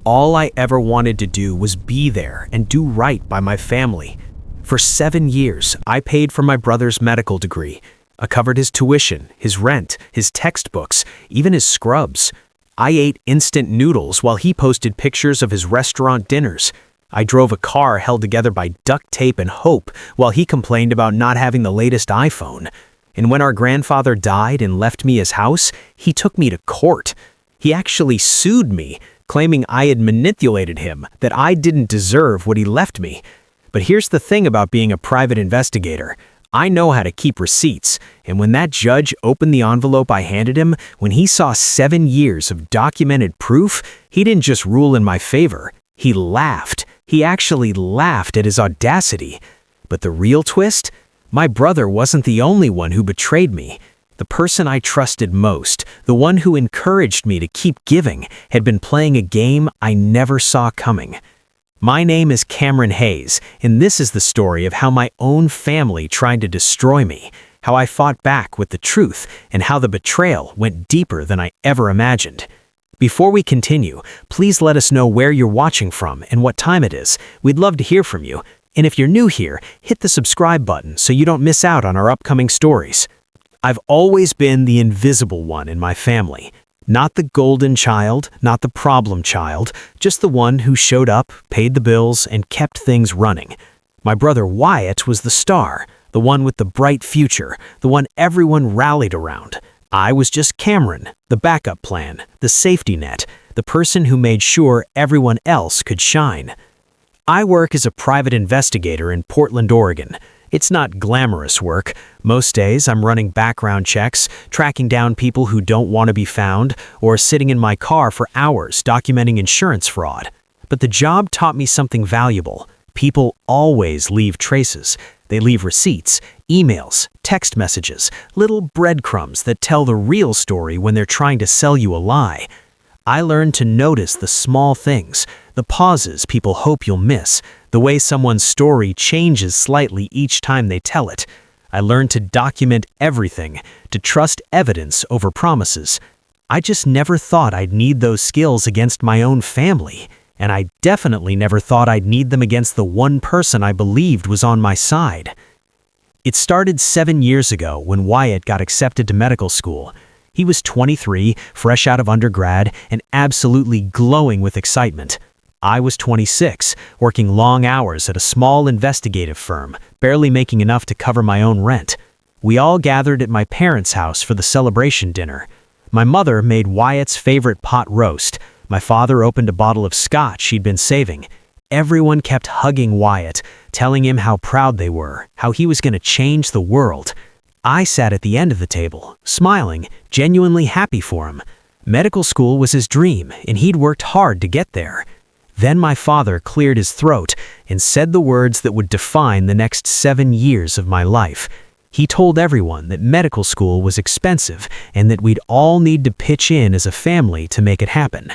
All I ever wanted to do was be there and do right by my family. For 7 years, I paid for my brother's medical degree. I covered his tuition, his rent, his textbooks, even his scrubs. I ate instant noodles while he posted pictures of his restaurant dinners. I drove a car held together by duct tape and hope while he complained about not having the latest iPhone. And when our grandfather died and left me his house, he took me to court. He actually sued me, claiming I had manipulated him, that I didn't deserve what he left me. But here's the thing about being a private investigator. I know how to keep receipts, and when that judge opened the envelope I handed him, when he saw 7 years of documented proof, he didn't just rule in my favor. He laughed. He actually laughed at his audacity. But the real twist? My brother wasn't the only one who betrayed me. The person I trusted most, the one who encouraged me to keep giving, had been playing a game I never saw coming. My name is Cameron Hayes, and this is the story of how my own family tried to destroy me, how I fought back with the truth, and how the betrayal went deeper than I ever imagined. Before we continue, please let us know where you're watching from and what time it is. We'd love to hear from you. And if you're new here, hit the subscribe button so you don't miss out on our upcoming stories. I've always been the invisible one in my family. Not the golden child, not the problem child, just the one who showed up, paid the bills, and kept things running. My brother Wyatt was the star, the one with the bright future, the one everyone rallied around. I was just Cameron, the backup plan, the safety net, the person who made sure everyone else could shine. I work as a private investigator in Portland, Oregon. It's not glamorous work. Most days I'm running background checks, tracking down people who don't want to be found, or sitting in my car for hours documenting insurance fraud. But the job taught me something valuable. People always leave traces. They leave receipts, emails, text messages, little breadcrumbs that tell the real story when they're trying to sell you a lie. I learned to notice the small things, the pauses people hope you'll miss, the way someone's story changes slightly each time they tell it. I learned to document everything, to trust evidence over promises. I just never thought I'd need those skills against my own family, and I definitely never thought I'd need them against the one person I believed was on my side. It started 7 years ago when Wyatt got accepted to medical school. He was 23, fresh out of undergrad, and absolutely glowing with excitement. I was 26, working long hours at a small investigative firm, barely making enough to cover my own rent. We all gathered at my parents' house for the celebration dinner. My mother made Wyatt's favorite pot roast. My father opened a bottle of scotch he'd been saving. Everyone kept hugging Wyatt, telling him how proud they were, how he was going to change the world. I sat at the end of the table, smiling, genuinely happy for him. Medical school was his dream, and he'd worked hard to get there. Then my father cleared his throat and said the words that would define the next 7 years of my life. He told everyone that medical school was expensive and that we'd all need to pitch in as a family to make it happen.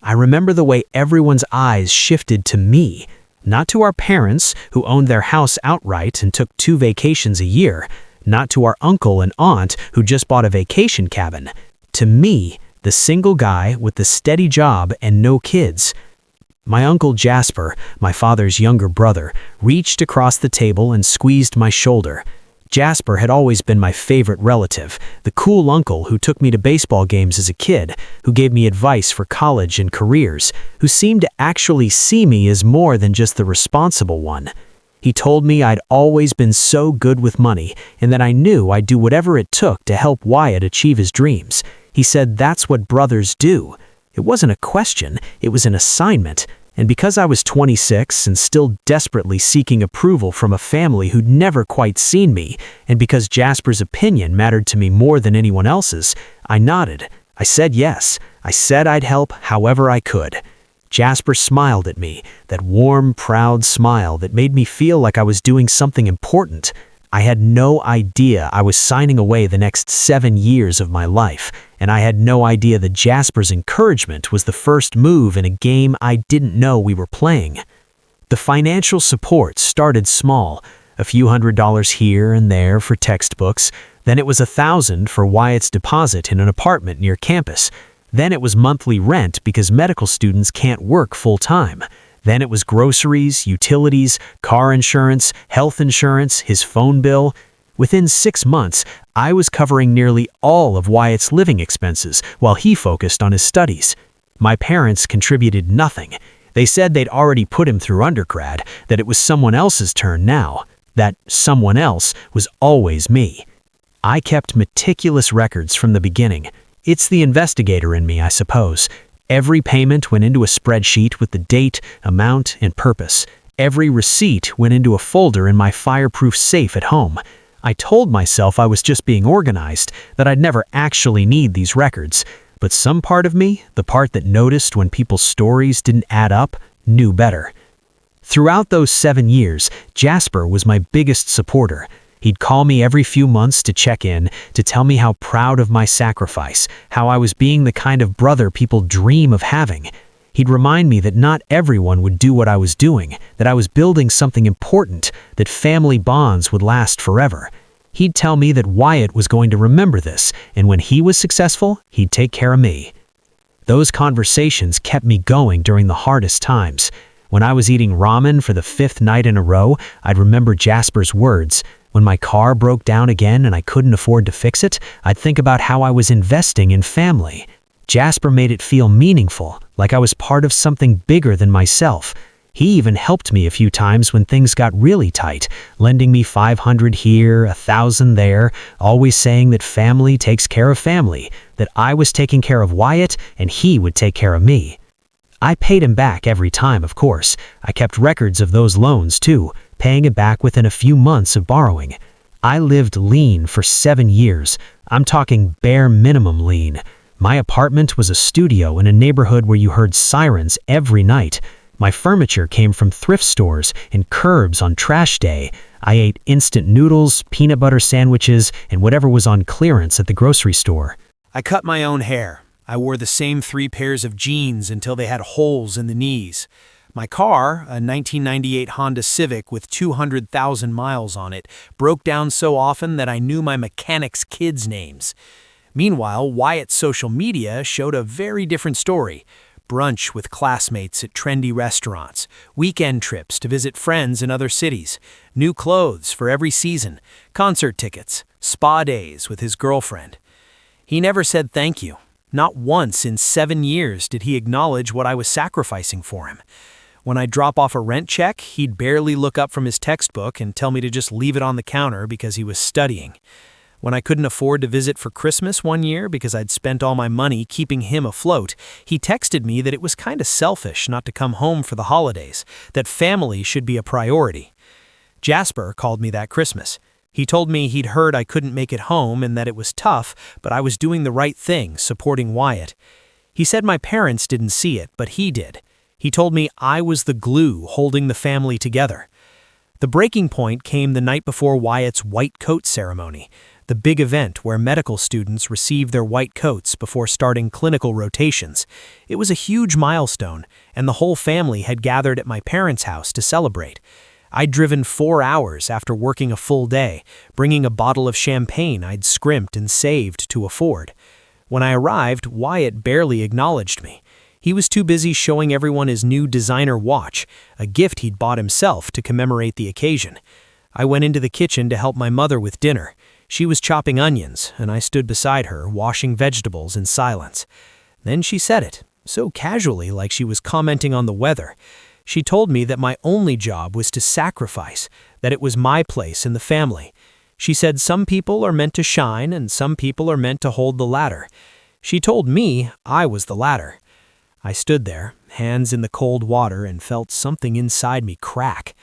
I remember the way everyone's eyes shifted to me, not to our parents who owned their house outright and took 2 vacations a year, not to our uncle and aunt who just bought a vacation cabin. To me, the single guy with the steady job and no kids. My uncle Jasper, my father's younger brother, reached across the table and squeezed my shoulder. Jasper had always been my favorite relative, the cool uncle who took me to baseball games as a kid, who gave me advice for college and careers, who seemed to actually see me as more than just the responsible one. He told me I'd always been so good with money and that I knew I'd do whatever it took to help Wyatt achieve his dreams. He said that's what brothers do. It wasn't a question, it was an assignment. And because I was 26 and still desperately seeking approval from a family who'd never quite seen me, and because Jasper's opinion mattered to me more than anyone else's, I nodded. I said yes. I said I'd help however I could. Jasper smiled at me, that warm, proud smile that made me feel like I was doing something important. I had no idea I was signing away the next 7 years of my life, and I had no idea that Jasper's encouragement was the first move in a game I didn't know we were playing. The financial support started small, a few $100s here and there for textbooks, then it was $1,000 for Wyatt's deposit in an apartment near campus. Then it was monthly rent because medical students can't work full-time. Then it was groceries, utilities, car insurance, health insurance, his phone bill. Within 6 months, I was covering nearly all of Wyatt's living expenses while he focused on his studies. My parents contributed nothing. They said they'd already put him through undergrad, that it was someone else's turn now, that someone else was always me. I kept meticulous records from the beginning. It's the investigator in me, I suppose. Every payment went into a spreadsheet with the date, amount, and purpose. Every receipt went into a folder in my fireproof safe at home. I told myself I was just being organized, that I'd never actually need these records. But some part of me, the part that noticed when people's stories didn't add up, knew better. Throughout those 7 years, Jasper was my biggest supporter. He'd call me every few months to check in, to tell me how proud of my sacrifice, how I was being the kind of brother people dream of having. He'd remind me that not everyone would do what I was doing, that I was building something important, that family bonds would last forever. He'd tell me that Wyatt was going to remember this, and when he was successful, he'd take care of me. Those conversations kept me going during the hardest times. When I was eating ramen for the 5th night in a row, I'd remember Jasper's words. When my car broke down again and I couldn't afford to fix it, I'd think about how I was investing in family. Jasper made it feel meaningful, like I was part of something bigger than myself. He even helped me a few times when things got really tight, lending me $500 here, $1,000 there, always saying that family takes care of family, that I was taking care of Wyatt and he would take care of me. I paid him back every time, of course. I kept records of those loans too, paying it back within a few months of borrowing. I lived lean for 7 years. I'm talking bare minimum lean. My apartment was a studio in a neighborhood where you heard sirens every night. My furniture came from thrift stores and curbs on trash day. I ate instant noodles, peanut butter sandwiches, and whatever was on clearance at the grocery store. I cut my own hair. I wore the same 3 pairs of jeans until they had holes in the knees. My car, a 1998 Honda Civic with 200,000 miles on it, broke down so often that I knew my mechanic's kids' names. Meanwhile, Wyatt's social media showed a very different story. Brunch with classmates at trendy restaurants, weekend trips to visit friends in other cities, new clothes for every season, concert tickets, spa days with his girlfriend. He never said thank you. Not once in 7 years did he acknowledge what I was sacrificing for him. When I'd drop off a rent check, he'd barely look up from his textbook and tell me to just leave it on the counter because he was studying. When I couldn't afford to visit for Christmas one year because I'd spent all my money keeping him afloat, he texted me that it was kind of selfish not to come home for the holidays, that family should be a priority. Jasper called me that Christmas. He told me he'd heard I couldn't make it home and that it was tough, but I was doing the right thing, supporting Wyatt. He said my parents didn't see it, but he did. He told me I was the glue holding the family together. The breaking point came the night before Wyatt's white coat ceremony, the big event where medical students receive their white coats before starting clinical rotations. It was a huge milestone, and the whole family had gathered at my parents' house to celebrate. I'd driven 4 hours after working a full day, bringing a bottle of champagne I'd scrimped and saved to afford. When I arrived, Wyatt barely acknowledged me. He was too busy showing everyone his new designer watch, a gift he'd bought himself to commemorate the occasion. I went into the kitchen to help my mother with dinner. She was chopping onions, and I stood beside her, washing vegetables in silence. Then she said it, so casually like she was commenting on the weather. She told me that my only job was to sacrifice, that it was my place in the family. She said some people are meant to shine and some people are meant to hold the ladder. She told me I was the latter. I stood there, hands in the cold water, and felt something inside me crack.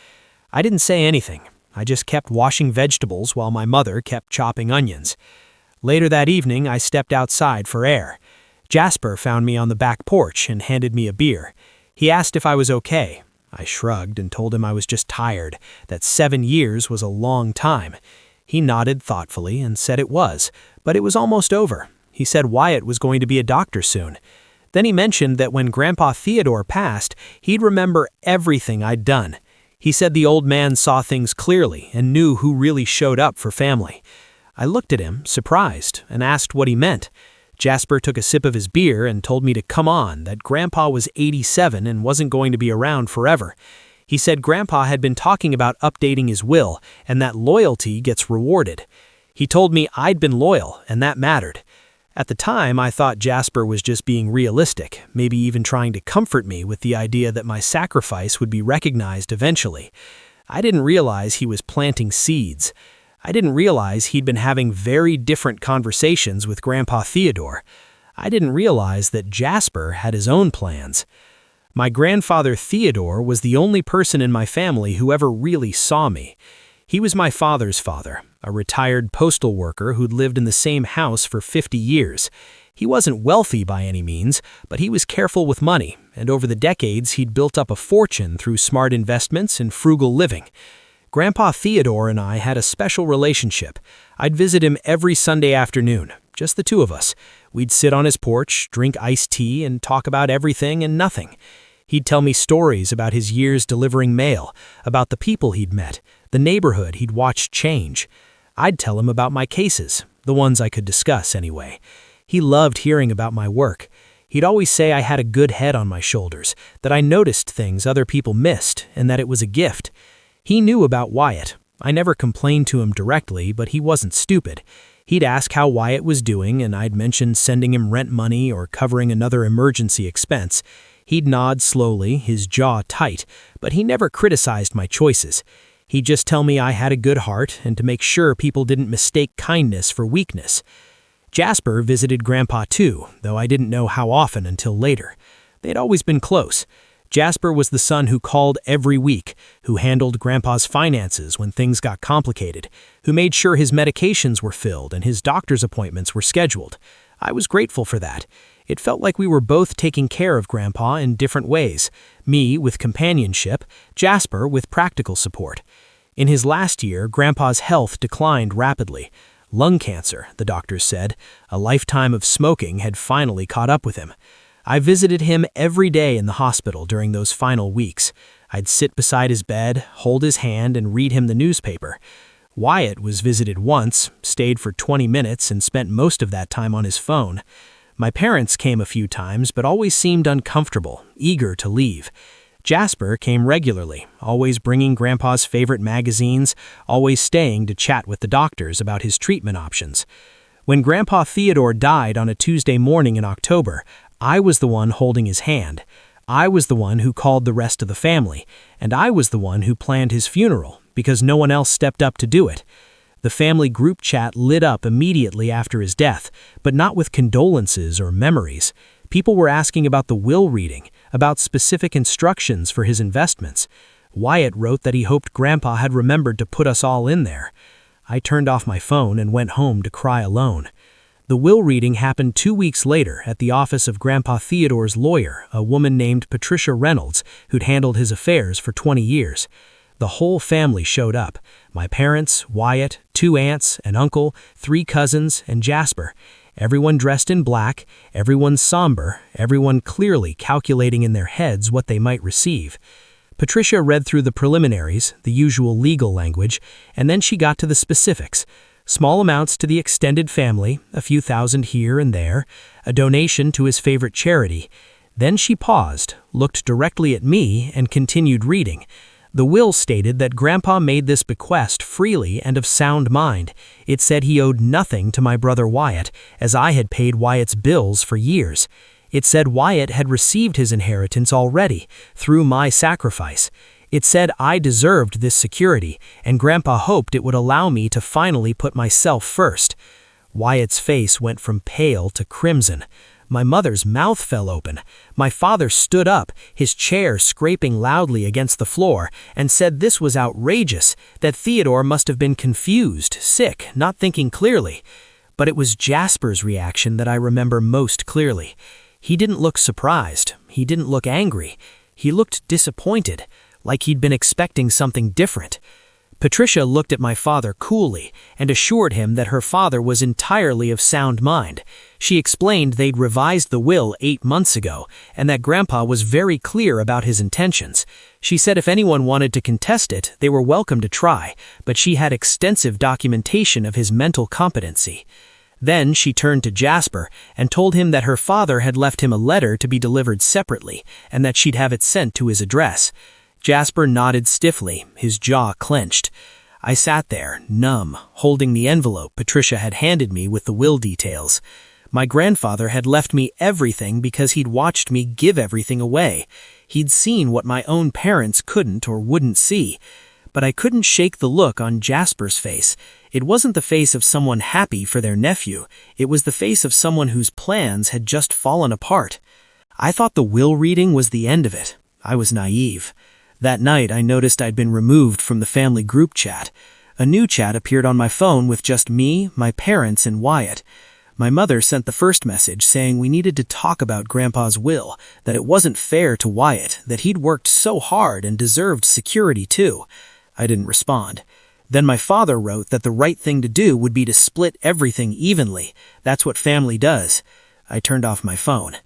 I didn't say anything. I just kept washing vegetables while my mother kept chopping onions. Later that evening, I stepped outside for air. Jasper found me on the back porch and handed me a beer. He asked if I was okay. I shrugged and told him I was just tired, that 7 years was a long time. He nodded thoughtfully and said it was, but it was almost over. He said Wyatt was going to be a doctor soon. Then he mentioned that when Grandpa Theodore passed, he'd remember everything I'd done. He said the old man saw things clearly and knew who really showed up for family. I looked at him, surprised, and asked what he meant. Jasper took a sip of his beer and told me to come on, that Grandpa was 87 and wasn't going to be around forever. He said Grandpa had been talking about updating his will and that loyalty gets rewarded. He told me I'd been loyal and that mattered. At the time, I thought Jasper was just being realistic, maybe even trying to comfort me with the idea that my sacrifice would be recognized eventually. I didn't realize he was planting seeds. I didn't realize he'd been having very different conversations with Grandpa Theodore. I didn't realize that Jasper had his own plans. My grandfather Theodore was the only person in my family who ever really saw me. He was my father's father, a retired postal worker who'd lived in the same house for 50 years. He wasn't wealthy by any means, but he was careful with money, and over the decades he'd built up a fortune through smart investments and frugal living. Grandpa Theodore and I had a special relationship. I'd visit him every Sunday afternoon, just the two of us. We'd sit on his porch, drink iced tea, and talk about everything and nothing. He'd tell me stories about his years delivering mail, about the people he'd met, the neighborhood he'd watched change. I'd tell him about my cases, the ones I could discuss anyway. He loved hearing about my work. He'd always say I had a good head on my shoulders, that I noticed things other people missed, and that it was a gift. He knew about Wyatt. I never complained to him directly, but he wasn't stupid. He'd ask how Wyatt was doing, and I'd mention sending him rent money or covering another emergency expense. He'd nod slowly, his jaw tight, but he never criticized my choices. He'd just tell me I had a good heart and to make sure people didn't mistake kindness for weakness. Jasper visited Grandpa too, though I didn't know how often until later. They'd always been close. Jasper was the son who called every week, who handled Grandpa's finances when things got complicated, who made sure his medications were filled and his doctor's appointments were scheduled. I was grateful for that. It felt like we were both taking care of Grandpa in different ways, me with companionship, Jasper with practical support. In his last year, Grandpa's health declined rapidly. Lung cancer, the doctors said. A lifetime of smoking had finally caught up with him. I visited him every day in the hospital during those final weeks. I'd sit beside his bed, hold his hand, and read him the newspaper. Wyatt was visited once, stayed for 20 minutes, and spent most of that time on his phone. My parents came a few times, but always seemed uncomfortable, eager to leave. Jasper came regularly, always bringing Grandpa's favorite magazines, always staying to chat with the doctors about his treatment options. When Grandpa Theodore died on a Tuesday morning in October, I was the one holding his hand. I was the one who called the rest of the family, and I was the one who planned his funeral, because no one else stepped up to do it. The family group chat lit up immediately after his death, but not with condolences or memories. People were asking about the will reading, about specific instructions for his investments. Wyatt wrote that he hoped Grandpa had remembered to put us all in there. I turned off my phone and went home to cry alone. The will reading happened 2 weeks later at the office of Grandpa Theodore's lawyer, a woman named Patricia Reynolds, who'd handled his affairs for 20 years. The whole family showed up. My parents, Wyatt, 2 aunts, an uncle, 3 cousins, and Jasper. Everyone dressed in black, everyone somber, everyone clearly calculating in their heads what they might receive. Patricia read through the preliminaries, the usual legal language, and then she got to the specifics. Small amounts to the extended family, a few thousand here and there, a donation to his favorite charity. Then she paused, looked directly at me, and continued reading. The will stated that Grandpa made this bequest freely and of sound mind. It said he owed nothing to my brother Wyatt, as I had paid Wyatt's bills for years. It said Wyatt had received his inheritance already, through my sacrifice. It said I deserved this security, and Grandpa hoped it would allow me to finally put myself first. Wyatt's face went from pale to crimson. My mother's mouth fell open. My father stood up, his chair scraping loudly against the floor, and said this was outrageous, that Theodore must have been confused, sick, not thinking clearly. But it was Jasper's reaction that I remember most clearly. He didn't look surprised. He didn't look angry. He looked disappointed, like he'd been expecting something different. Patricia looked at my father coolly and assured him that her father was entirely of sound mind. She explained they'd revised the will 8 months ago and that Grandpa was very clear about his intentions. She said if anyone wanted to contest it, they were welcome to try, but she had extensive documentation of his mental competency. Then she turned to Jasper and told him that her father had left him a letter to be delivered separately and that she'd have it sent to his address. Jasper nodded stiffly, his jaw clenched. I sat there, numb, holding the envelope Patricia had handed me with the will details. My grandfather had left me everything because he'd watched me give everything away. He'd seen what my own parents couldn't or wouldn't see. But I couldn't shake the look on Jasper's face. It wasn't the face of someone happy for their nephew. It was the face of someone whose plans had just fallen apart. I thought the will reading was the end of it. I was naive. That night, I noticed I'd been removed from the family group chat. A new chat appeared on my phone with just me, my parents, and Wyatt. My mother sent the first message saying we needed to talk about Grandpa's will, that it wasn't fair to Wyatt, that he'd worked so hard and deserved security too. I didn't respond. Then my father wrote that the right thing to do would be to split everything evenly. That's what family does. I turned off my phone.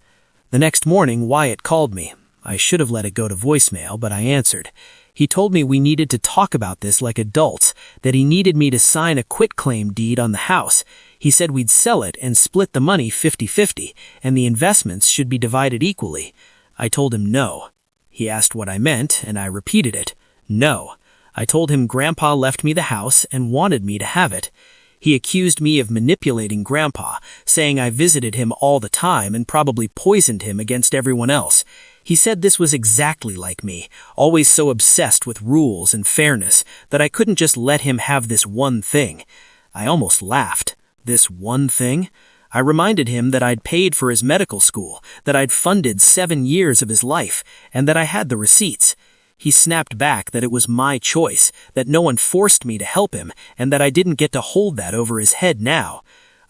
The next morning, Wyatt called me. I should have let it go to voicemail, but I answered. He told me we needed to talk about this like adults, that he needed me to sign a quitclaim deed on the house. He said we'd sell it and split the money 50-50, and the investments should be divided equally. I told him no. He asked what I meant, and I repeated it. No. I told him Grandpa left me the house and wanted me to have it. He accused me of manipulating Grandpa, saying I visited him all the time and probably poisoned him against everyone else. He said this was exactly like me, always so obsessed with rules and fairness that I couldn't just let him have this one thing. I almost laughed. This one thing? I reminded him that I'd paid for his medical school, that I'd funded 7 years of his life, and that I had the receipts. He snapped back that it was my choice, that no one forced me to help him, and that I didn't get to hold that over his head now.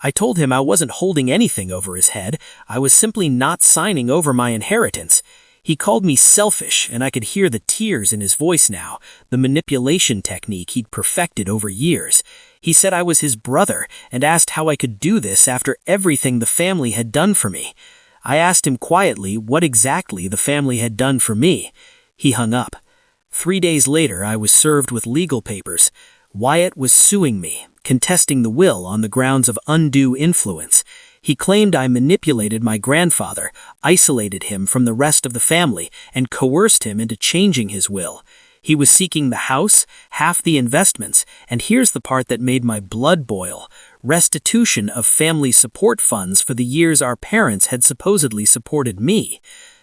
I told him I wasn't holding anything over his head. I was simply not signing over my inheritance. He called me selfish, and I could hear the tears in his voice now, the manipulation technique he'd perfected over years. He said I was his brother and asked how I could do this after everything the family had done for me. I asked him quietly what exactly the family had done for me. He hung up. 3 days later, I was served with legal papers. Wyatt was suing me, contesting the will on the grounds of undue influence. He claimed I manipulated my grandfather, isolated him from the rest of the family, and coerced him into changing his will. He was seeking the house, half the investments, and here's the part that made my blood boil: restitution of family support funds for the years our parents had supposedly supported me.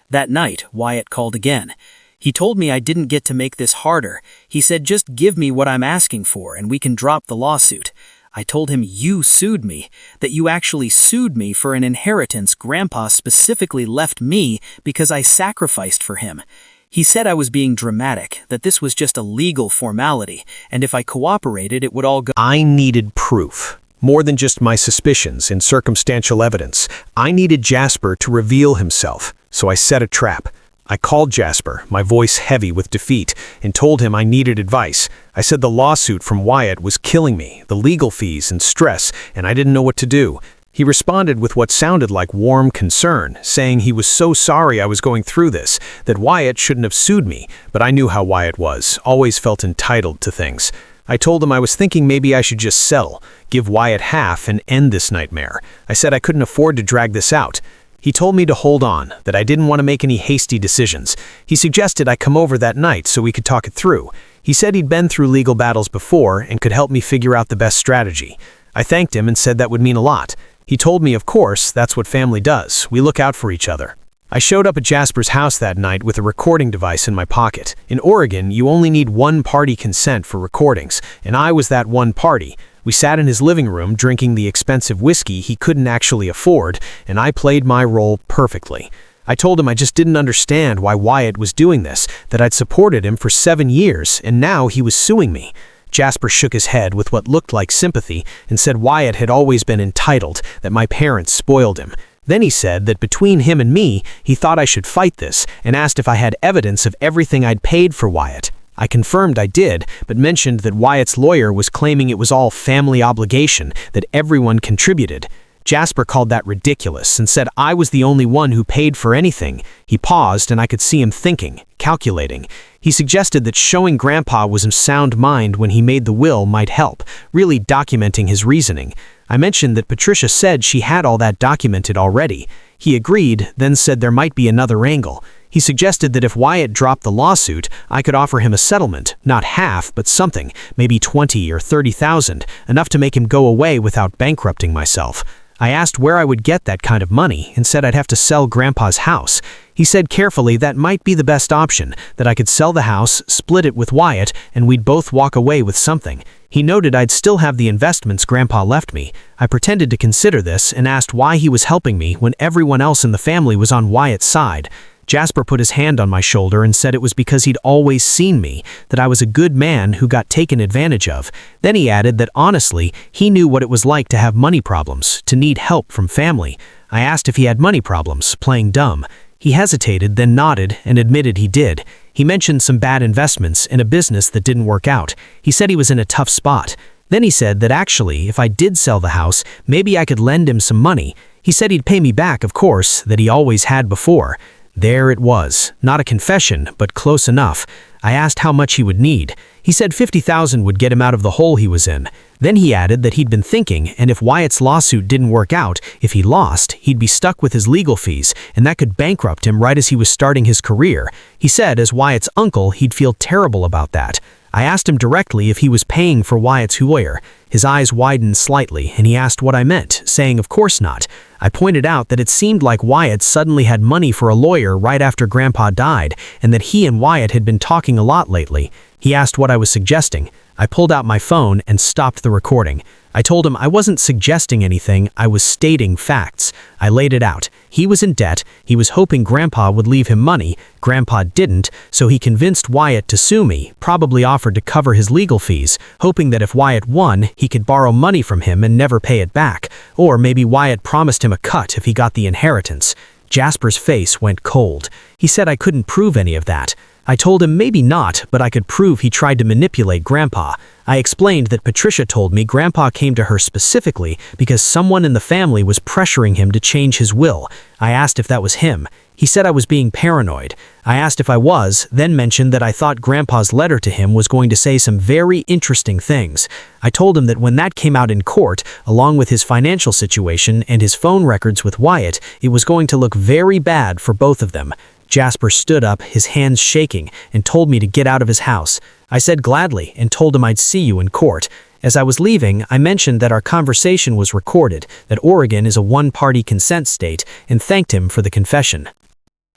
That night, Wyatt called again. He told me I didn't get to make this harder. He said, just give me what I'm asking for and we can drop the lawsuit. I told him you sued me, that you actually sued me for an inheritance Grandpa specifically left me because I sacrificed for him. He said I was being dramatic, that this was just a legal formality, and if I cooperated it would all go. I needed proof. More than just my suspicions and circumstantial evidence. I needed Jasper to reveal himself, so I set a trap. I called Jasper, my voice heavy with defeat, and told him I needed advice. I said the lawsuit from Wyatt was killing me, the legal fees and stress, and I didn't know what to do. He responded with what sounded like warm concern, saying he was so sorry I was going through this, that Wyatt shouldn't have sued me, but I knew how Wyatt was, always felt entitled to things. I told him I was thinking maybe I should just settle, give Wyatt half and end this nightmare. I said I couldn't afford to drag this out. He told me to hold on, that I didn't want to make any hasty decisions. He suggested I come over that night so we could talk it through. He said he'd been through legal battles before and could help me figure out the best strategy. I thanked him and said that would mean a lot. He told me, of course, that's what family does. We look out for each other. I showed up at Jasper's house that night with a recording device in my pocket. In Oregon, you only need one party consent for recordings, and I was that one party. We sat in his living room drinking the expensive whiskey he couldn't actually afford, and I played my role perfectly. I told him I just didn't understand why Wyatt was doing this, that I'd supported him for 7 years, and now he was suing me. Jasper shook his head with what looked like sympathy and said Wyatt had always been entitled, that my parents spoiled him. Then he said that between him and me, he thought I should fight this and asked if I had evidence of everything I'd paid for Wyatt. I confirmed I did, but mentioned that Wyatt's lawyer was claiming it was all family obligation, that everyone contributed. Jasper called that ridiculous and said I was the only one who paid for anything. He paused and I could see him thinking, calculating. He suggested that showing Grandpa was in sound mind when he made the will might help, really documenting his reasoning. I mentioned that Patricia said she had all that documented already. He agreed, then said there might be another angle. He suggested that if Wyatt dropped the lawsuit, I could offer him a settlement, not half, but something, maybe 20 or 30,000, enough to make him go away without bankrupting myself. I asked where I would get that kind of money and said I'd have to sell Grandpa's house. He said carefully that might be the best option, that I could sell the house, split it with Wyatt, and we'd both walk away with something. He noted I'd still have the investments Grandpa left me. I pretended to consider this and asked why he was helping me when everyone else in the family was on Wyatt's side. Jasper put his hand on my shoulder and said it was because he'd always seen me, that I was a good man who got taken advantage of. Then he added that honestly, he knew what it was like to have money problems, to need help from family. I asked if he had money problems, playing dumb. He hesitated, then nodded and admitted he did. He mentioned some bad investments and a business that didn't work out. He said he was in a tough spot. Then he said that actually, if I did sell the house, maybe I could lend him some money. He said he'd pay me back, of course, that he always had before. There it was. Not a confession, but close enough. I asked how much he would need. He said 50,000 would get him out of the hole he was in. Then he added that he'd been thinking, and if Wyatt's lawsuit didn't work out, if he lost, he'd be stuck with his legal fees, and that could bankrupt him right as he was starting his career. He said, as Wyatt's uncle, he'd feel terrible about that. I asked him directly if he was paying for Wyatt's lawyer. His eyes widened slightly, and he asked what I meant, saying of course not. I pointed out that it seemed like Wyatt suddenly had money for a lawyer right after Grandpa died, and that he and Wyatt had been talking a lot lately. He asked what I was suggesting. I pulled out my phone and stopped the recording. I told him I wasn't suggesting anything, I was stating facts. I laid it out. He was in debt, he was hoping Grandpa would leave him money. Grandpa didn't, so he convinced Wyatt to sue me, probably offered to cover his legal fees, hoping that if Wyatt won, he could borrow money from him and never pay it back. Or maybe Wyatt promised him a cut if he got the inheritance. Jasper's face went cold. He said I couldn't prove any of that. I told him maybe not, but I could prove he tried to manipulate Grandpa. I explained that Patricia told me Grandpa came to her specifically because someone in the family was pressuring him to change his will. I asked if that was him. He said I was being paranoid. I asked if I was, then mentioned that I thought Grandpa's letter to him was going to say some very interesting things. I told him that when that came out in court, along with his financial situation and his phone records with Wyatt, it was going to look very bad for both of them. Jasper stood up, his hands shaking, and told me to get out of his house. I said gladly and told him I'd see you in court. As I was leaving, I mentioned that our conversation was recorded, that Oregon is a one-party consent state, and thanked him for the confession.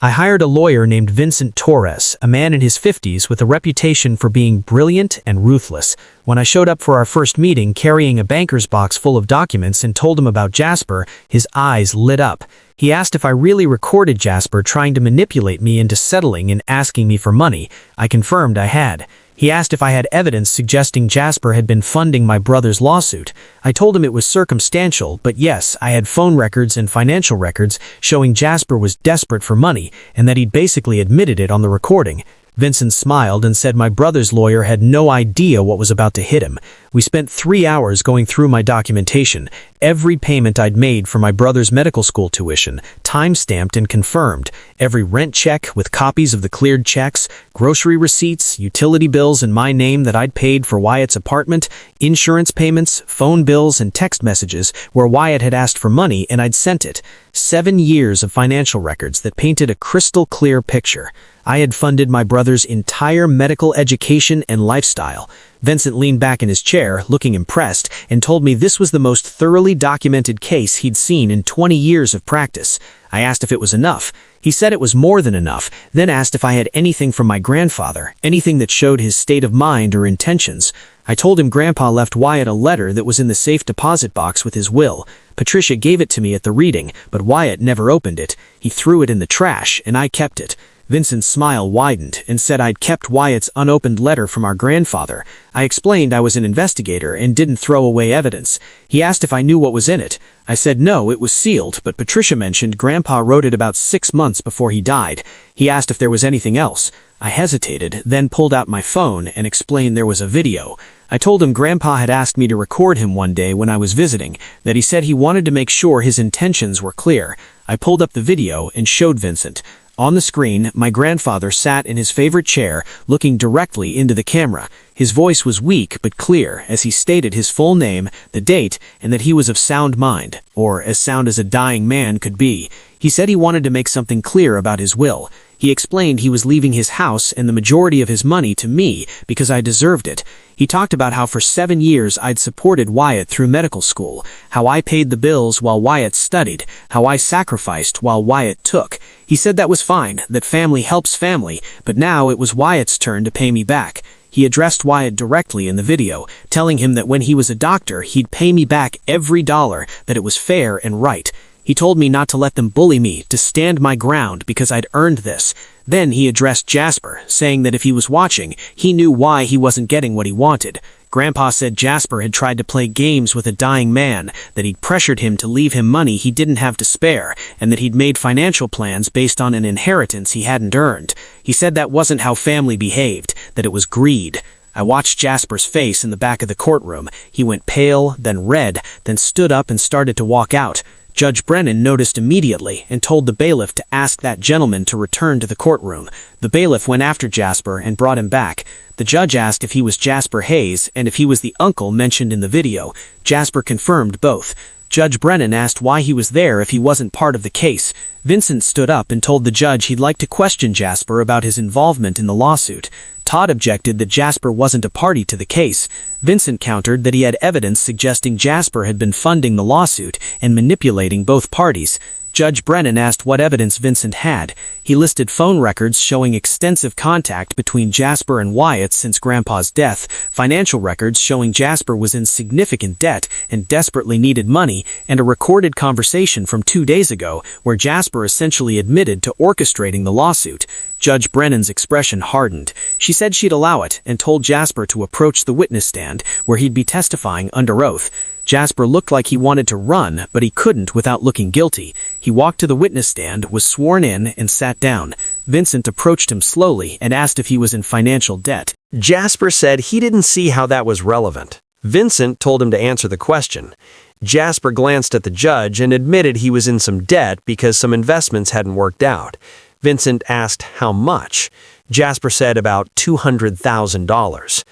I hired a lawyer named Vincent Torres, a man in his 50s with a reputation for being brilliant and ruthless. When I showed up for our first meeting carrying a banker's box full of documents and told him about Jasper, his eyes lit up. He asked if I really recorded Jasper trying to manipulate me into settling and asking me for money. I confirmed I had. He asked if I had evidence suggesting Jasper had been funding my brother's lawsuit. I told him it was circumstantial, but yes, I had phone records and financial records showing Jasper was desperate for money and that he'd basically admitted it on the recording. Vincent smiled and said my brother's lawyer had no idea what was about to hit him. We spent 3 hours going through my documentation, every payment I'd made for my brother's medical school tuition, time-stamped and confirmed, every rent check with copies of the cleared checks, grocery receipts, utility bills in my name that I'd paid for Wyatt's apartment, insurance payments, phone bills, and text messages where Wyatt had asked for money and I'd sent it. 7 years of financial records that painted a crystal-clear picture. I had funded my brother's entire medical education and lifestyle. Vincent leaned back in his chair, looking impressed, and told me this was the most thoroughly documented case he'd seen in 20 years of practice. I asked if it was enough. He said it was more than enough, then asked if I had anything from my grandfather, anything that showed his state of mind or intentions. I told him Grandpa left Wyatt a letter that was in the safe deposit box with his will. Patricia gave it to me at the reading, but Wyatt never opened it. He threw it in the trash, and I kept it. Vincent's smile widened and said I'd kept Wyatt's unopened letter from our grandfather. I explained I was an investigator and didn't throw away evidence. He asked if I knew what was in it. I said no, it was sealed, but Patricia mentioned Grandpa wrote it about 6 months before he died. He asked if there was anything else. I hesitated, then pulled out my phone and explained there was a video. I told him Grandpa had asked me to record him one day when I was visiting, that he said he wanted to make sure his intentions were clear. I pulled up the video and showed Vincent. On the screen, my grandfather sat in his favorite chair, looking directly into the camera. His voice was weak but clear as he stated his full name, the date, and that he was of sound mind, or as sound as a dying man could be. He said he wanted to make something clear about his will. He explained he was leaving his house and the majority of his money to me because I deserved it. He talked about how for 7 years I'd supported Wyatt through medical school, how I paid the bills while Wyatt studied, how I sacrificed while Wyatt took. He said that was fine, that family helps family, but now it was Wyatt's turn to pay me back. He addressed Wyatt directly in the video, telling him that when he was a doctor, he'd pay me back every dollar, that it was fair and right. He told me not to let them bully me, to stand my ground because I'd earned this. Then he addressed Jasper, saying that if he was watching, he knew why he wasn't getting what he wanted. Grandpa said Jasper had tried to play games with a dying man, that he'd pressured him to leave him money he didn't have to spare, and that he'd made financial plans based on an inheritance he hadn't earned. He said that wasn't how family behaved, that it was greed. I watched Jasper's face in the back of the courtroom. He went pale, then red, then stood up and started to walk out. Judge Brennan noticed immediately and told the bailiff to ask that gentleman to return to the courtroom. The bailiff went after Jasper and brought him back. The judge asked if he was Jasper Hayes and if he was the uncle mentioned in the video. Jasper confirmed both. Judge Brennan asked why he was there if he wasn't part of the case. Vincent stood up and told the judge he'd like to question Jasper about his involvement in the lawsuit. Todd objected that Jasper wasn't a party to the case. Vincent countered that he had evidence suggesting Jasper had been funding the lawsuit and manipulating both parties. Judge Brennan asked what evidence Vincent had. He listed phone records showing extensive contact between Jasper and Wyatt since Grandpa's death, financial records showing Jasper was in significant debt and desperately needed money, and a recorded conversation from 2 days ago where Jasper essentially admitted to orchestrating the lawsuit. Judge Brennan's expression hardened. She said she'd allow it and told Jasper to approach the witness stand where he'd be testifying under oath. Jasper looked like he wanted to run, but he couldn't without looking guilty. He walked to the witness stand, was sworn in, and sat down. Vincent approached him slowly and asked if he was in financial debt. Jasper said he didn't see how that was relevant. Vincent told him to answer the question. Jasper glanced at the judge and admitted he was in some debt because some investments hadn't worked out. Vincent asked how much. Jasper said about $200,000.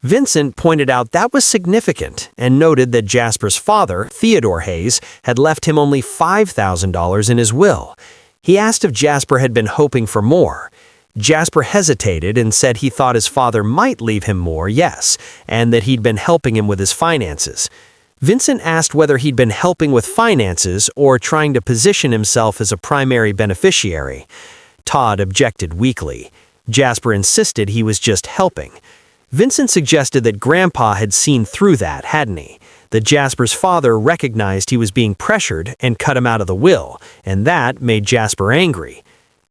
Vincent pointed out that was significant and noted that Jasper's father, Theodore Hayes, had left him only $5,000 in his will. He asked if Jasper had been hoping for more. Jasper hesitated and said he thought his father might leave him more, yes, and that he'd been helping him with his finances. Vincent asked whether he'd been helping with finances or trying to position himself as a primary beneficiary. Todd objected weakly. Jasper insisted he was just helping. Vincent suggested that Grandpa had seen through that, hadn't he? That Jasper's father recognized he was being pressured and cut him out of the will, and that made Jasper angry.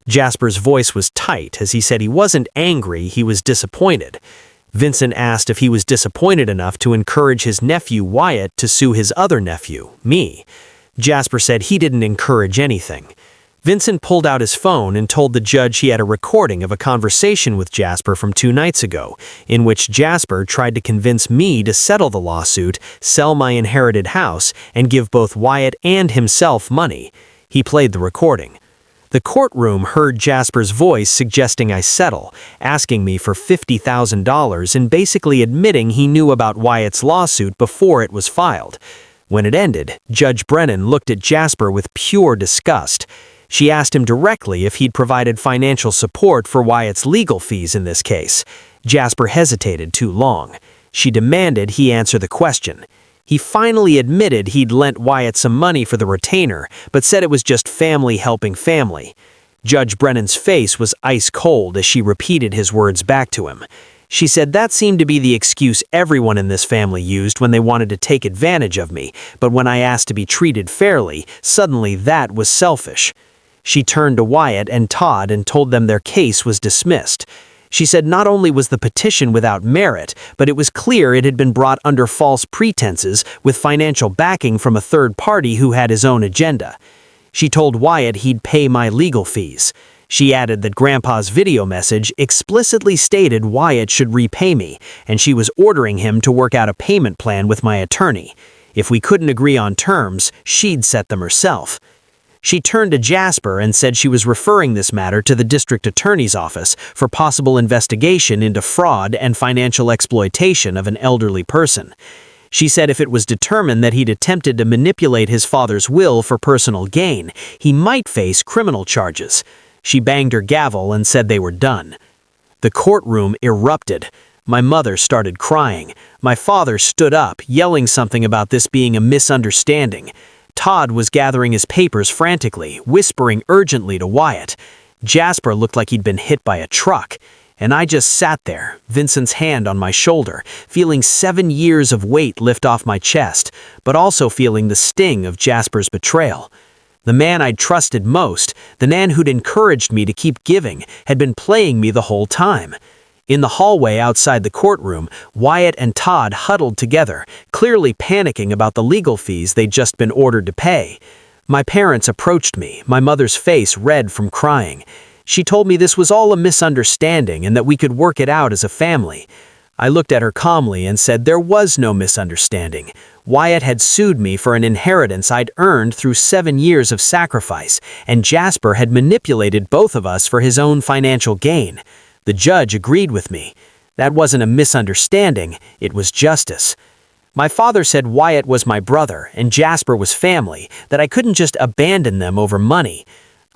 Jasper's voice was tight as he said he wasn't angry, he was disappointed. Vincent asked if he was disappointed enough to encourage his nephew Wyatt to sue his other nephew, me. Jasper said he didn't encourage anything. Vincent pulled out his phone and told the judge he had a recording of a conversation with Jasper from 2 nights ago, in which Jasper tried to convince me to settle the lawsuit, sell my inherited house, and give both Wyatt and himself money. He played the recording. The courtroom heard Jasper's voice suggesting I settle, asking me for $50,000 and basically admitting he knew about Wyatt's lawsuit before it was filed. When it ended, Judge Brennan looked at Jasper with pure disgust. She asked him directly if he'd provided financial support for Wyatt's legal fees in this case. Jasper hesitated too long. She demanded he answer the question. He finally admitted he'd lent Wyatt some money for the retainer, but said it was just family helping family. Judge Brennan's face was ice cold as she repeated his words back to him. She said that seemed to be the excuse everyone in this family used when they wanted to take advantage of me, but when I asked to be treated fairly, suddenly that was selfish. She turned to Wyatt and Todd and told them their case was dismissed. She said not only was the petition without merit, but it was clear it had been brought under false pretenses with financial backing from a third party who had his own agenda. She told Wyatt he'd pay my legal fees. She added that Grandpa's video message explicitly stated Wyatt should repay me, and she was ordering him to work out a payment plan with my attorney. If we couldn't agree on terms, she'd set them herself. She turned to Jasper and said she was referring this matter to the district attorney's office for possible investigation into fraud and financial exploitation of an elderly person. She said if it was determined that he'd attempted to manipulate his father's will for personal gain, he might face criminal charges. She banged her gavel and said they were done. The courtroom erupted. My mother started crying. My father stood up, yelling something about this being a misunderstanding. Todd was gathering his papers frantically, whispering urgently to Wyatt. Jasper looked like he'd been hit by a truck. And I just sat there, Vincent's hand on my shoulder, feeling 7 years of weight lift off my chest, but also feeling the sting of Jasper's betrayal. The man I'd trusted most, the man who'd encouraged me to keep giving, had been playing me the whole time. In the hallway outside the courtroom, Wyatt and Todd huddled together, clearly panicking about the legal fees they'd just been ordered to pay. My parents approached me, my mother's face red from crying. She told me this was all a misunderstanding and that we could work it out as a family. I looked at her calmly and said there was no misunderstanding. Wyatt had sued me for an inheritance I'd earned through 7 years of sacrifice, and Jasper had manipulated both of us for his own financial gain. The judge agreed with me. That wasn't a misunderstanding, it was justice. My father said Wyatt was my brother and Jasper was family, that I couldn't just abandon them over money.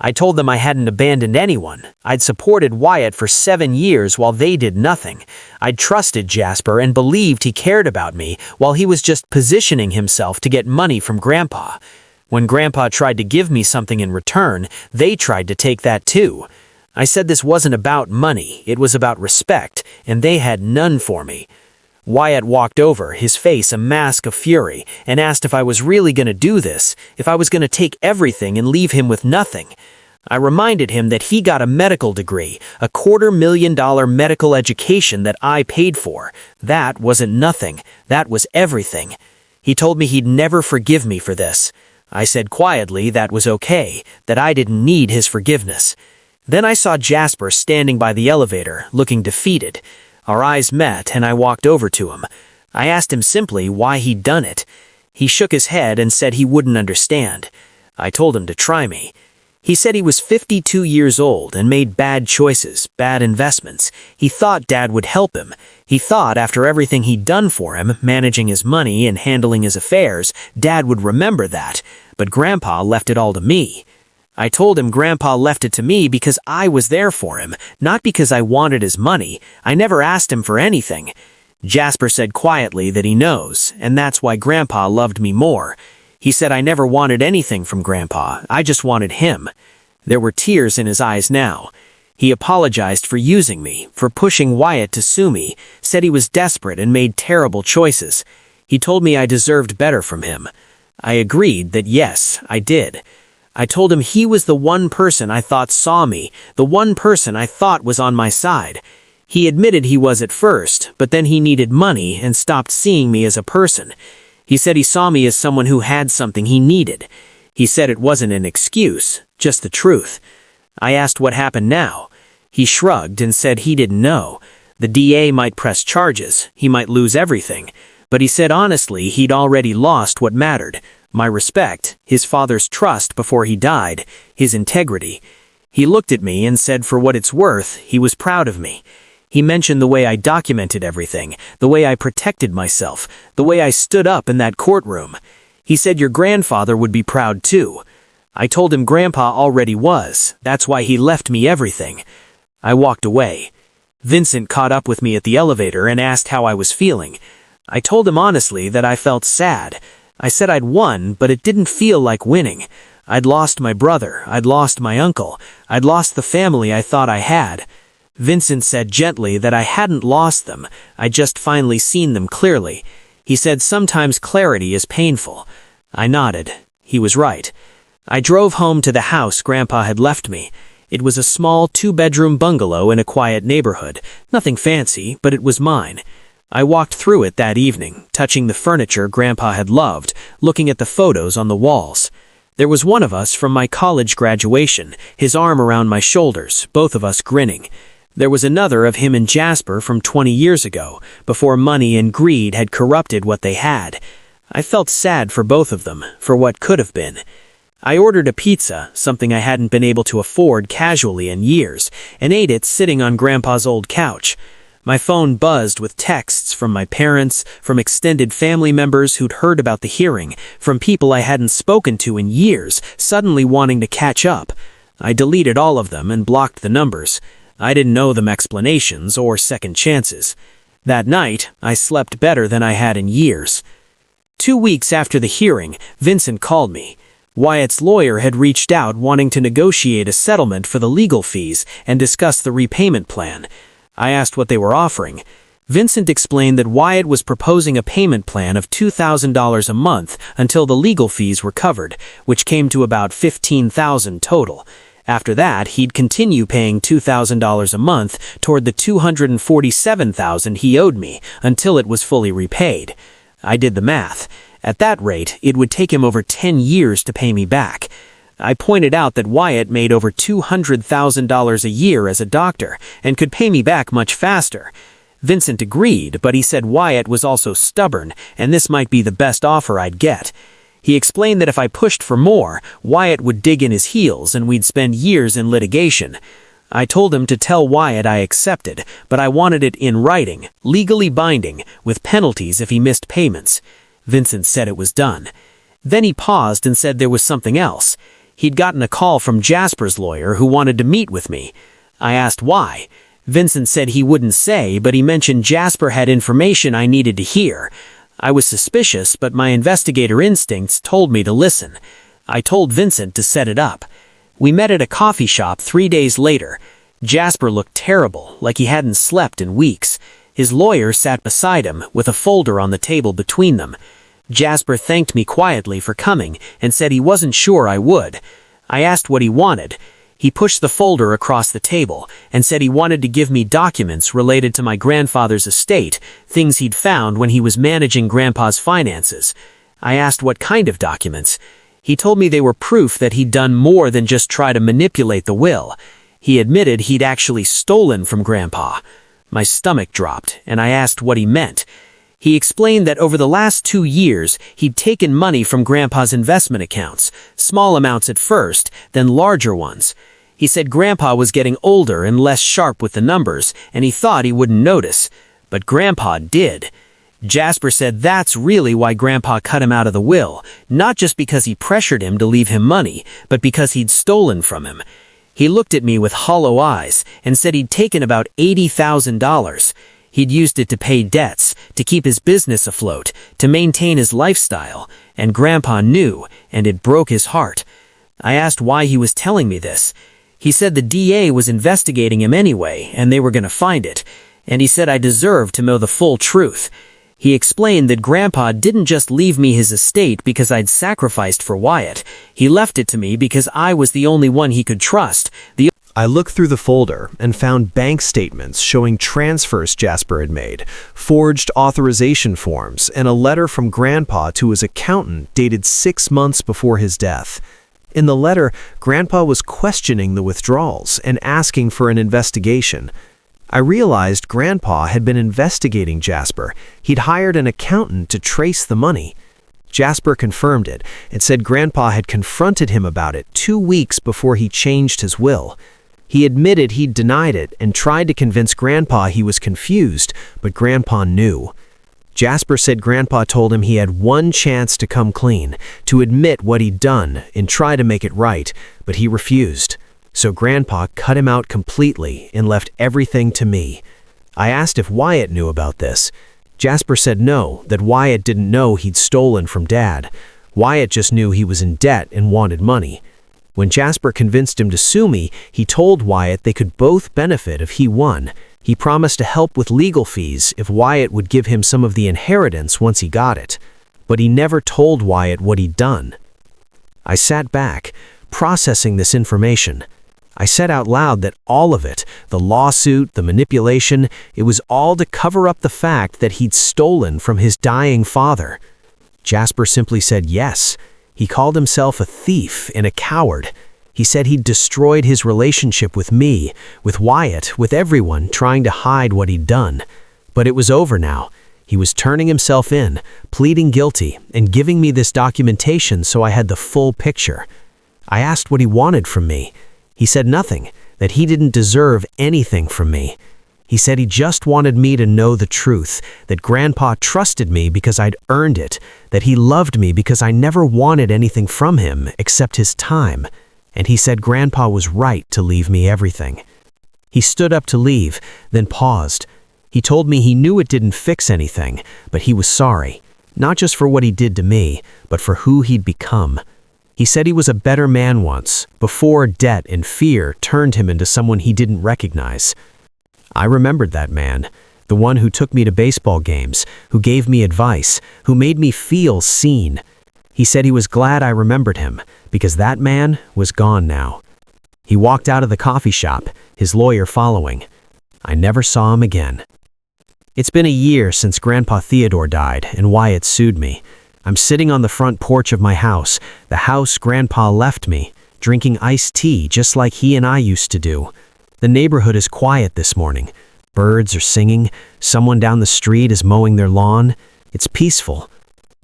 I told them I hadn't abandoned anyone. I'd supported Wyatt for 7 years while they did nothing. I'd trusted Jasper and believed he cared about me while he was just positioning himself to get money from Grandpa. When Grandpa tried to give me something in return, they tried to take that too. I said this wasn't about money, it was about respect, and they had none for me. Wyatt walked over, his face a mask of fury, and asked if I was really going to do this, if I was going to take everything and leave him with nothing. I reminded him that he got a medical degree, a $250,000 medical education that I paid for. That wasn't nothing, that was everything. He told me he'd never forgive me for this. I said quietly that was okay, that I didn't need his forgiveness. Then I saw Jasper standing by the elevator, looking defeated. Our eyes met and I walked over to him. I asked him simply why he'd done it. He shook his head and said he wouldn't understand. I told him to try me. He said he was 52 years old and made bad choices, bad investments. He thought Dad would help him. He thought after everything he'd done for him, managing his money and handling his affairs, Dad would remember that. But Grandpa left it all to me. I told him Grandpa left it to me because I was there for him, not because I wanted his money. I never asked him for anything. Jasper said quietly that he knows, and that's why Grandpa loved me more. He said I never wanted anything from Grandpa, I just wanted him. There were tears in his eyes now. He apologized for using me, for pushing Wyatt to sue me, said he was desperate and made terrible choices. He told me I deserved better from him. I agreed that yes, I did. I told him he was the one person I thought saw me, the one person I thought was on my side. He admitted he was at first, but then he needed money and stopped seeing me as a person. He said he saw me as someone who had something he needed. He said it wasn't an excuse, just the truth. I asked what happened now. He shrugged and said he didn't know. The DA might press charges, he might lose everything. But he said honestly he'd already lost what mattered. My respect, his father's trust before he died, his integrity. He looked at me and said for what it's worth, he was proud of me. He mentioned the way I documented everything, the way I protected myself, the way I stood up in that courtroom. He said your grandfather would be proud too. I told him Grandpa already was, that's why he left me everything. I walked away. Vincent caught up with me at the elevator and asked how I was feeling. I told him honestly that I felt sad. I said I'd won, but it didn't feel like winning. I'd lost my brother, I'd lost my uncle, I'd lost the family I thought I had. Vincent said gently that I hadn't lost them, I'd just finally seen them clearly. He said sometimes clarity is painful. I nodded. He was right. I drove home to the house Grandpa had left me. It was a small 2-bedroom bungalow in a quiet neighborhood. Nothing fancy, but it was mine. I walked through it that evening, touching the furniture Grandpa had loved, looking at the photos on the walls. There was one of us from my college graduation, his arm around my shoulders, both of us grinning. There was another of him and Jasper from 20 years ago, before money and greed had corrupted what they had. I felt sad for both of them, for what could have been. I ordered a pizza, something I hadn't been able to afford casually in years, and ate it sitting on Grandpa's old couch. My phone buzzed with texts from my parents, from extended family members who'd heard about the hearing, from people I hadn't spoken to in years, suddenly wanting to catch up. I deleted all of them and blocked the numbers. I didn't owe them explanations or second chances. That night, I slept better than I had in years. 2 weeks after the hearing, Vincent called me. Wyatt's lawyer had reached out wanting to negotiate a settlement for the legal fees and discuss the repayment plan. I asked what they were offering. Vincent explained that Wyatt was proposing a payment plan of $2,000 a month until the legal fees were covered, which came to about $15,000 total. After that, he'd continue paying $2,000 a month toward the $247,000 he owed me until it was fully repaid. I did the math. At that rate, it would take him over 10 years to pay me back. I pointed out that Wyatt made over $200,000 a year as a doctor and could pay me back much faster. Vincent agreed, but he said Wyatt was also stubborn and this might be the best offer I'd get. He explained that if I pushed for more, Wyatt would dig in his heels and we'd spend years in litigation. I told him to tell Wyatt I accepted, but I wanted it in writing, legally binding, with penalties if he missed payments. Vincent said it was done. Then he paused and said there was something else. He'd gotten a call from Jasper's lawyer who wanted to meet with me. I asked why. Vincent said he wouldn't say, but he mentioned Jasper had information I needed to hear. I was suspicious, but my investigator instincts told me to listen. I told Vincent to set it up. We met at a coffee shop 3 days later. Jasper looked terrible, like he hadn't slept in weeks. His lawyer sat beside him, with a folder on the table between them. Jasper thanked me quietly for coming and said he wasn't sure I would. I asked what he wanted. He pushed the folder across the table and said he wanted to give me documents related to my grandfather's estate, things he'd found when he was managing Grandpa's finances. I asked what kind of documents. He told me they were proof that he'd done more than just try to manipulate the will. He admitted he'd actually stolen from Grandpa. My stomach dropped, and I asked what he meant. He explained that over the last 2 years, he'd taken money from Grandpa's investment accounts, small amounts at first, then larger ones. He said Grandpa was getting older and less sharp with the numbers, and he thought he wouldn't notice. But Grandpa did. Jasper said that's really why Grandpa cut him out of the will, not just because he pressured him to leave him money, but because he'd stolen from him. He looked at me with hollow eyes and said he'd taken about $80,000. He'd used it to pay debts, to keep his business afloat, to maintain his lifestyle, and Grandpa knew, and it broke his heart. I asked why he was telling me this. He said the DA was investigating him anyway, and they were going to find it, and he said I deserved to know the full truth. He explained that Grandpa didn't just leave me his estate because I'd sacrificed for Wyatt. He left it to me because I was the only one he could trust. I looked through the folder and found bank statements showing transfers Jasper had made, forged authorization forms, and a letter from Grandpa to his accountant dated 6 months before his death. In the letter, Grandpa was questioning the withdrawals and asking for an investigation. I realized Grandpa had been investigating Jasper. He'd hired an accountant to trace the money. Jasper confirmed it and said Grandpa had confronted him about it 2 weeks before he changed his will. He admitted he'd denied it and tried to convince Grandpa he was confused, but Grandpa knew. Jasper said Grandpa told him he had one chance to come clean, to admit what he'd done and try to make it right, but he refused. So Grandpa cut him out completely and left everything to me. I asked if Wyatt knew about this. Jasper said no, that Wyatt didn't know he'd stolen from Dad. Wyatt just knew he was in debt and wanted money. When Jasper convinced him to sue me, he told Wyatt they could both benefit if he won. He promised to help with legal fees if Wyatt would give him some of the inheritance once he got it. But he never told Wyatt what he'd done. I sat back, processing this information. I said out loud that all of it, the lawsuit, the manipulation, it was all to cover up the fact that he'd stolen from his dying father. Jasper simply said yes. He called himself a thief and a coward. He said he'd destroyed his relationship with me, with Wyatt, with everyone, trying to hide what he'd done. But it was over now. He was turning himself in, pleading guilty, and giving me this documentation so I had the full picture. I asked what he wanted from me. He said nothing, that he didn't deserve anything from me. He said he just wanted me to know the truth, that Grandpa trusted me because I'd earned it, that he loved me because I never wanted anything from him except his time, and he said Grandpa was right to leave me everything. He stood up to leave, then paused. He told me he knew it didn't fix anything, but he was sorry, not just for what he did to me, but for who he'd become. He said he was a better man once, before debt and fear turned him into someone he didn't recognize. I remembered that man, the one who took me to baseball games, who gave me advice, who made me feel seen. He said he was glad I remembered him, because that man was gone now. He walked out of the coffee shop, his lawyer following. I never saw him again. It's been a year since Grandpa Theodore died and Wyatt sued me. I'm sitting on the front porch of my house, the house Grandpa left me, drinking iced tea just like he and I used to do. The neighborhood is quiet this morning. Birds are singing. Someone down the street is mowing their lawn. It's peaceful.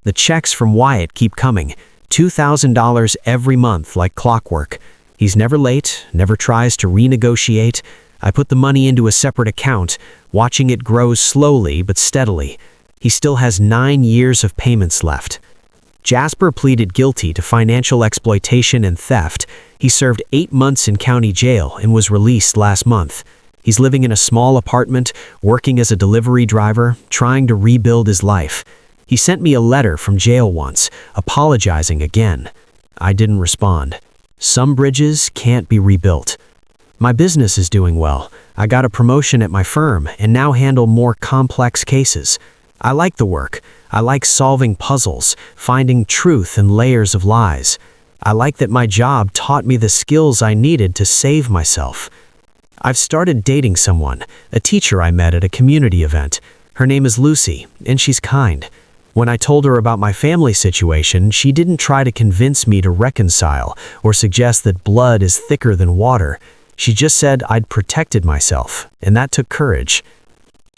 The checks from Wyatt keep coming. $2,000 every month like clockwork. He's never late, never tries to renegotiate. I put the money into a separate account, watching it grow slowly but steadily. He still has 9 years of payments left. Jasper pleaded guilty to financial exploitation and theft. He served 8 months in county jail and was released last month. He's living in a small apartment, working as a delivery driver, trying to rebuild his life. He sent me a letter from jail once, apologizing again. I didn't respond. Some bridges can't be rebuilt. My business is doing well. I got a promotion at my firm and now handle more complex cases. I like the work. I like solving puzzles, finding truth in layers of lies. I like that my job taught me the skills I needed to save myself. I've started dating someone, a teacher I met at a community event. Her name is Lucy, and she's kind. When I told her about my family situation, she didn't try to convince me to reconcile or suggest that blood is thicker than water. She just said I'd protected myself, and that took courage.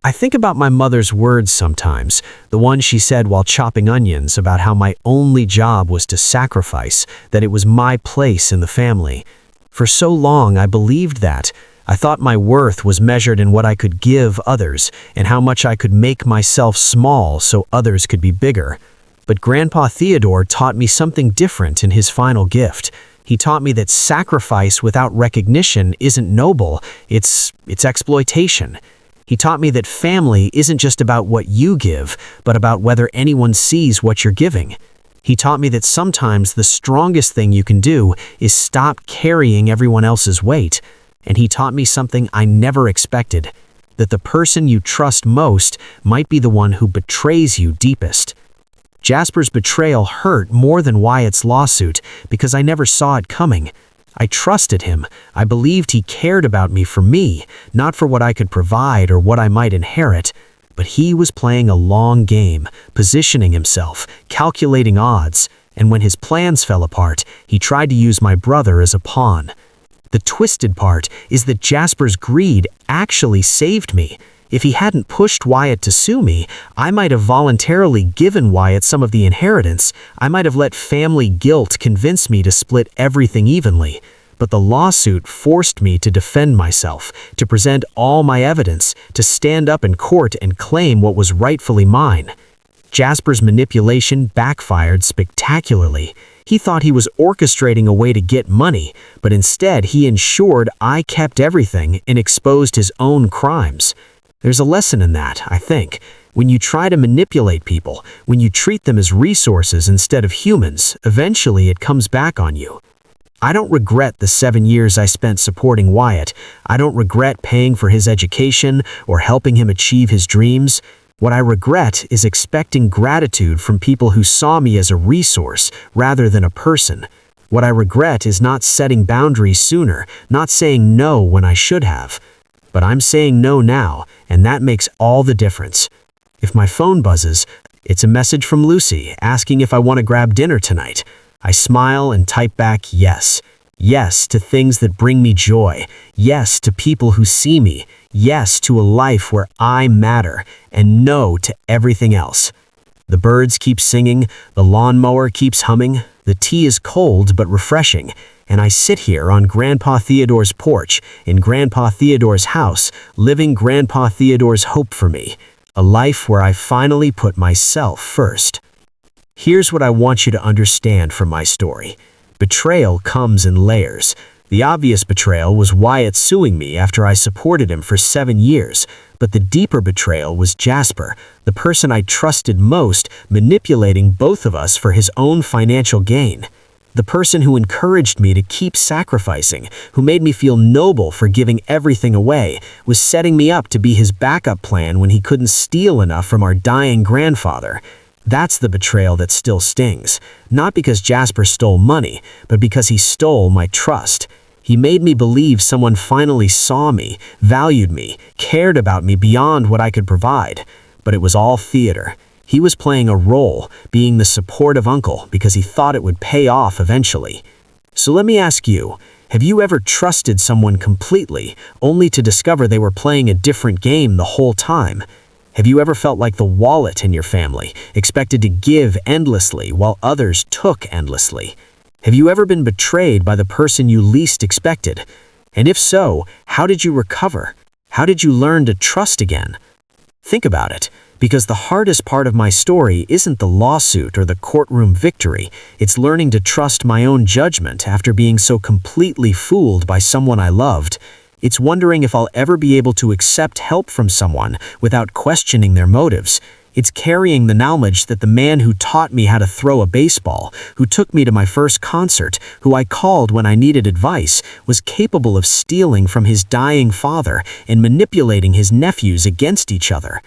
I think about my mother's words sometimes, the one she said while chopping onions about how my only job was to sacrifice, that it was my place in the family. For so long I believed that. I thought my worth was measured in what I could give others and how much I could make myself small so others could be bigger. But Grandpa Theodore taught me something different in his final gift. He taught me that sacrifice without recognition isn't noble, it's exploitation. He taught me that family isn't just about what you give, but about whether anyone sees what you're giving. He taught me that sometimes the strongest thing you can do is stop carrying everyone else's weight. And he taught me something I never expected, that the person you trust most might be the one who betrays you deepest. Jasper's betrayal hurt more than Wyatt's lawsuit because I never saw it coming. I trusted him. I believed he cared about me for me, not for what I could provide or what I might inherit. But he was playing a long game, positioning himself, calculating odds, and when his plans fell apart, he tried to use my brother as a pawn. The twisted part is that Jasper's greed actually saved me. If he hadn't pushed Wyatt to sue me, I might have voluntarily given Wyatt some of the inheritance. I might have let family guilt convince me to split everything evenly. But the lawsuit forced me to defend myself, to present all my evidence, to stand up in court and claim what was rightfully mine. Jasper's manipulation backfired spectacularly. He thought he was orchestrating a way to get money, but instead he ensured I kept everything and exposed his own crimes. There's a lesson in that, I think. When you try to manipulate people, when you treat them as resources instead of humans, eventually it comes back on you. I don't regret the 7 years I spent supporting Wyatt. I don't regret paying for his education or helping him achieve his dreams. What I regret is expecting gratitude from people who saw me as a resource rather than a person. What I regret is not setting boundaries sooner, not saying no when I should have. But I'm saying no now, and that makes all the difference. If my phone buzzes, it's a message from Lucy asking if I want to grab dinner tonight. I smile and type back yes. Yes to things that bring me joy. Yes to people who see me. Yes to a life where I matter. And no to everything else. The birds keep singing, the lawnmower keeps humming, The tea is cold but refreshing, and I sit here on Grandpa Theodore's porch, in Grandpa Theodore's house, living Grandpa Theodore's hope for me, a life where I finally put myself first. Here's what I want you to understand from my story. Betrayal comes in layers. The obvious betrayal was Wyatt suing me after I supported him for 7 years, but the deeper betrayal was Jasper, the person I trusted most, manipulating both of us for his own financial gain. The person who encouraged me to keep sacrificing, who made me feel noble for giving everything away, was setting me up to be his backup plan when he couldn't steal enough from our dying grandfather. That's the betrayal that still stings, not because Jasper stole money, but because he stole my trust. He made me believe someone finally saw me, valued me, cared about me beyond what I could provide. But it was all theater. He was playing a role, being the supportive uncle, because he thought it would pay off eventually. So let me ask you, have you ever trusted someone completely, only to discover they were playing a different game the whole time? Have you ever felt like the wallet in your family, expected to give endlessly while others took endlessly? Have you ever been betrayed by the person you least expected? And if so, how did you recover? How did you learn to trust again? Think about it, because the hardest part of my story isn't the lawsuit or the courtroom victory. It's learning to trust my own judgment after being so completely fooled by someone I loved. It's wondering if I'll ever be able to accept help from someone without questioning their motives. It's carrying the knowledge that the man who taught me how to throw a baseball, who took me to my first concert, who I called when I needed advice, was capable of stealing from his dying father and manipulating his nephews against each other.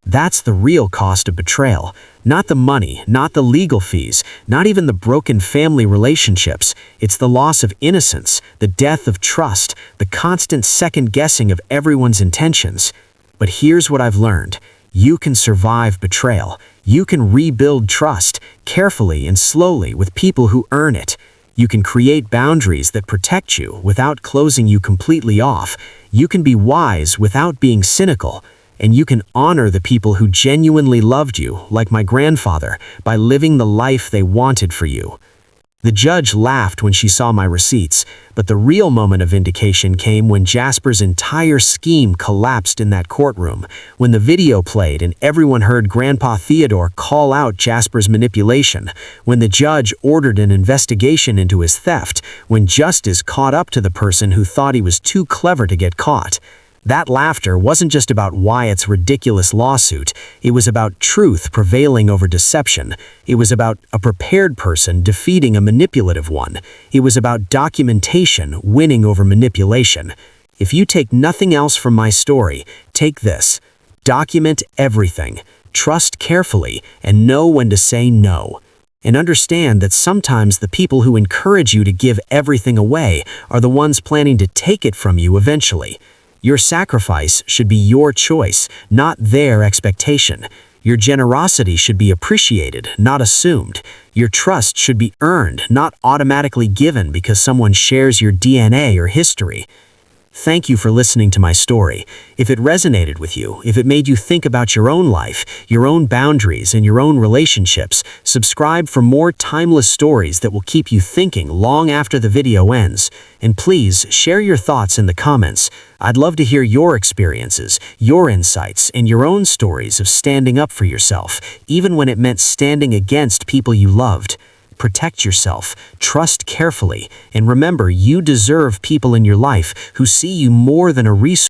That's the real cost of betrayal. Not the money, not the legal fees, not even the broken family relationships. It's the loss of innocence, the death of trust, the constant second-guessing of everyone's intentions. But here's what I've learned. You can survive betrayal. You can rebuild trust, carefully and slowly, with people who earn it. You can create boundaries that protect you without closing you completely off. You can be wise without being cynical. And you can honor the people who genuinely loved you, like my grandfather, by living the life they wanted for you. The judge laughed when she saw my receipts, but the real moment of vindication came when Jasper's entire scheme collapsed in that courtroom, when the video played and everyone heard Grandpa Theodore call out Jasper's manipulation, when the judge ordered an investigation into his theft, when justice caught up to the person who thought he was too clever to get caught. That laughter wasn't just about Wyatt's ridiculous lawsuit. It was about truth prevailing over deception. It was about a prepared person defeating a manipulative one. It was about documentation winning over manipulation. If you take nothing else from my story, take this. Document everything. Trust carefully and know when to say no. And understand that sometimes the people who encourage you to give everything away are the ones planning to take it from you eventually. Your sacrifice should be your choice, not their expectation. Your generosity should be appreciated, not assumed. Your trust should be earned, not automatically given because someone shares your DNA or history. Thank you for listening to my story. If it resonated with you, if it made you think about your own life, your own boundaries, and your own relationships, subscribe for more timeless stories that will keep you thinking long after the video ends. And please share your thoughts in the comments. I'd love to hear your experiences, your insights, and your own stories of standing up for yourself, even when it meant standing against people you loved. Protect yourself, trust carefully, and remember you deserve people in your life who see you more than a resource.